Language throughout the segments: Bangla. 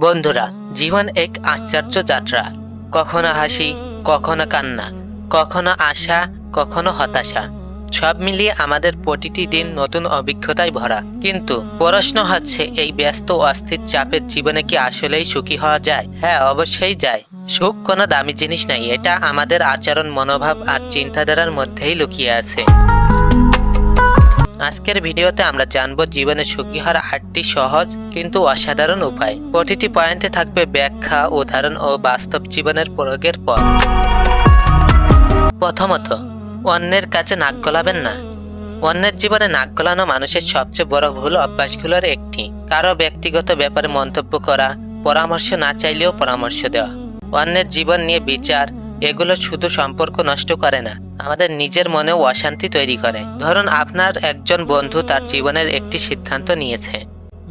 বন্ধুরা, জীবন এক আশ্চর্য যাত্রা। কখনো হাসি, কখনো কান্না, কখনো আশা, কখনো হতাশা। সব মিলিয়ে আমাদের প্রতিটি দিন নতুন অভিজ্ঞতায় ভরা। কিন্তু প্রশ্ন হচ্ছে, এই ব্যস্ত অস্থির চাপের জীবনে কি আসলেই সুখী হওয়া যায়? হ্যাঁ, অবশ্যই যায়। সুখ কোনো দামি জিনিস নাই, এটা আমাদের আচরণ, মনোভাব আর চিন্তাধারার মধ্যেই লুকিয়ে আছে। আজকের ভিডিওতে আমরা জানবো জীবনে সুখী হওয়ার 8টি সহজ কিন্তু অসাধারণ উপায়। প্রতিটি পয়েন্টে থাকবে ব্যাখ্যা, উদাহরণ ও বাস্তব জীবনের প্রয়োগের পথ। প্রথমত, অন্যের কাছে নাক গলাবেন না। অন্যের জীবনে নাক গলানো মানুষের সবচেয়ে বড় ভুল অভ্যাসগুলোর একটি। কারো ব্যক্তিগত ব্যাপারে মন্তব্য করা, পরামর্শ না চাইলেও পরামর্শ দেওয়া, অন্যের জীবন নিয়ে বিচার, এগুলো শুধু সম্পর্ক নষ্ট করে না, আমাদের নিজের মনেও অশান্তি তৈরি করে। ধরুন, আপনার একজন বন্ধু তার জীবনের একটি সিদ্ধান্ত নিয়েছে,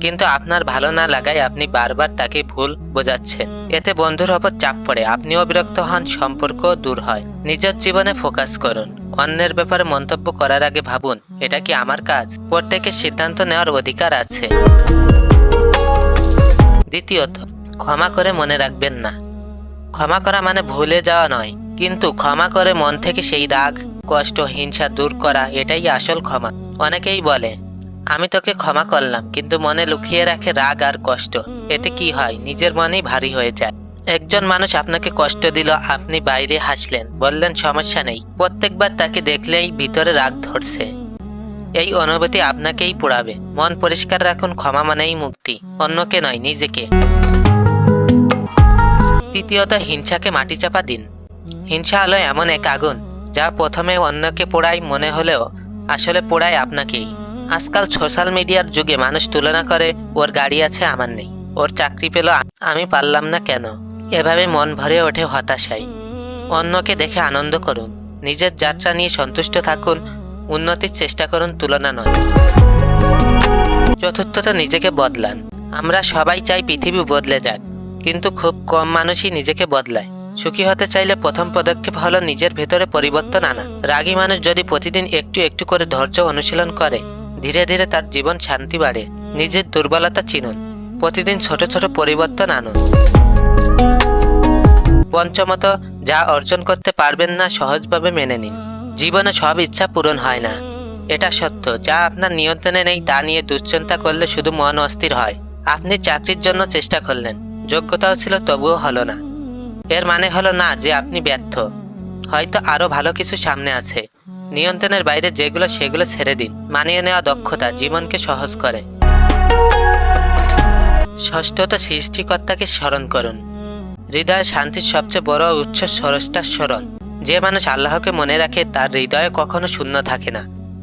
কিন্তু আপনার ভালো না লাগায় আপনি বারবার তাকে ভুল বোঝাচ্ছেন। এতে বন্ধুর ওপর চাপ পড়ে, আপনিও বিরক্ত হন, সম্পর্ক দূর হয়। নিজের জীবনে ফোকাস করুন। অন্যের ব্যাপারে মন্তব্য করার আগে ভাবুন, এটা কি আমার কাজ? প্রত্যেকের সিদ্ধান্ত নেওয়ার অধিকার আছে। দ্বিতীয়ত, ক্ষমা করে মনে রাখবেন না। ক্ষমা করা মানে ভুলে যাওয়া নয়, কিন্তু ক্ষমা করে মন থেকে সেই রাগ, কষ্ট, হিংসা দূর করা, এটাই আসল ক্ষমা। অনেকেই বলে, আমি তোকে ক্ষমা করলাম, কিন্তু মনে লুকিয়ে রাখে রাগ আর কষ্ট। এতে কি হয়? নিজের মনেই ভারী হয়ে যায়। একজন মানুষ আপনাকে কষ্ট দিল, আপনি বাইরে হাসলেন, বললেন সমস্যা নেই। প্রত্যেকবার তাকে দেখলেই ভিতরে রাগ ধরছে। এই অনুভূতি আপনাকেই পোড়াবে। মন পরিষ্কার রাখুন। ক্ষমা মানেই মুক্তি, অন্যকে নয়, নিজেকে। তৃতীয়ত, হিংসাকে মাটি চাপা দিন। হিংসা হলো এমন এক আগুন, যা প্রথমে অন্যকে পোড়ায় মনে হলেও আসলে পোড়ায় আপনাকেই। আজকাল সোশ্যাল মিডিয়ার যুগে মানুষ তুলনা করে, ওর গাড়ি আছে আমার নেই, ওর চাকরি পেল আমি পারলাম না কেন। এভাবে মন ভরে ওঠে হতাশায়। অন্যকে দেখে আনন্দ করুন, নিজের যাত্রা নিয়ে সন্তুষ্ট থাকুন, উন্নতির চেষ্টা করুন, তুলনা নয়। চতুর্থত, নিজেকে বদলান। আমরা সবাই চাই পৃথিবী বদলে যাক, কিন্তু খুব কম মানুষই নিজেকে বদলায়। সুখী হতে চাইলে প্রথম পদক্ষেপ হলো নিজের ভেতরে পরিবর্তন আনা। রাগী মানুষ যদি প্রতিদিন একটু একটু করে ধৈর্য অনুশীলন করে, ধীরে ধীরে তার জীবন শান্তি বাড়ে। নিজের দুর্বলতা চিনুন, প্রতিদিন ছোট ছোট পরিবর্তন আনুন। পঞ্চমত, যা অর্জন করতে পারবেন না সহজভাবে মেনে নিন। জীবনে সব ইচ্ছা পূরণ হয় না, এটা সত্য। যা আপনার নিয়ন্ত্রণে নেই তা নিয়ে দুশ্চিন্তা করলে শুধু মন অস্থির হয়। আপনি চাকরির জন্য চেষ্টা করলেন, যোগ্যতাও ছিল, তবুও হলো না। এর মানে হলো না যে আপনি ব্যর্থ, হয়তো আরো ভালো কিছু সামনে আছে। নিয়ন্ত্রণের বাইরে যেগুলো সেগুলো ছেড়ে দিন। মানিয়ে নেওয়া দক্ষতা জীবনকে সহজ করে। ষষ্ঠত, সৃষ্টিকর্তাকে স্মরণ করুন। হৃদয়ে শান্তির সবচেয়ে বড় উৎস স্রষ্টার স্মরণ। যে মানুষ আল্লাহকে মনে রাখে তার হৃদয়ে কখনো শূন্য থাকে না,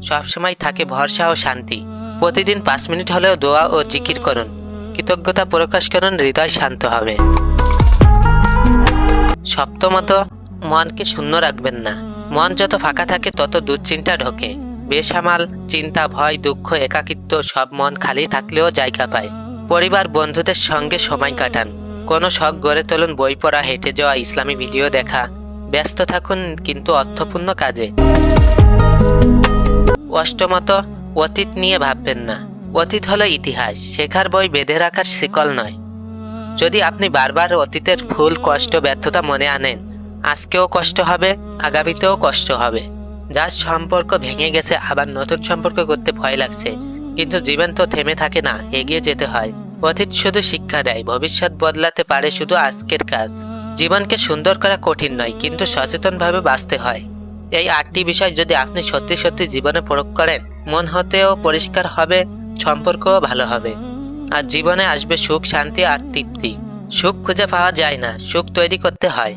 সবসময় থাকে ভরসা ও শান্তি। প্রতিদিন 5 মিনিট হলেও দোয়া ও জিকির করুন, কৃতজ্ঞতা প্রকাশ করুন, হৃদয় শান্ত হবে। সপ্তমত, মনকে শূন্য রাখবেন না। মন যত ফাঁকা থাকে তত দুশ্চিন্তা ঢোকে। বেসামাল চিন্তা, ভয়, দুঃখ, একাকিত্ব, সব মন খালি থাকলেও জায়গা পায়। পরিবার, বন্ধুদের সঙ্গে সময় কাটান। কোনো শখ গড়ে তুলুন, বই পড়া, হেঁটে যাওয়া, ইসলামী ভিডিও দেখা। ব্যস্ত থাকুন কিন্তু অর্থপূর্ণ কাজে। অষ্টমত, অতীত নিয়ে ভাববেন না। অতীত হলো ইতিহাস, শেখার বই, বেঁধে রাখার শিকল নয়। যদি আপনি বারবার অতীতের ভুল, কষ্ট, ব্যর্থতা মনে আনেন, আজকেও কষ্ট হবে, আগামীতেও কষ্ট হবে। যার সম্পর্ক ভেঙে গেছে, আবার নতুন সম্পর্ক করতে ভয় লাগছে, কিন্তু জীবন তো থেমে থাকে না, এগিয়ে যেতে হয়। অতীত শুধু শিক্ষা দেয়, ভবিষ্যৎ বদলাতে পারে শুধু আজকের কাজ। জীবনকে সুন্দর করা কঠিন নয়, কিন্তু সচেতনভাবে বাঁচতে হয়। এই 8টি বিষয় যদি আপনি সত্যি সত্যি জীবনে প্রয়োগ করেন, মন হতেও পরিষ্কার হবে, সম্পর্কও ভালো হবে, আর জীবনে আসবে সুখ, শান্তি আর তৃপ্তি। সুখ খুঁজে পাওয়া যায় না, সুখ তৈরি করতে হয়।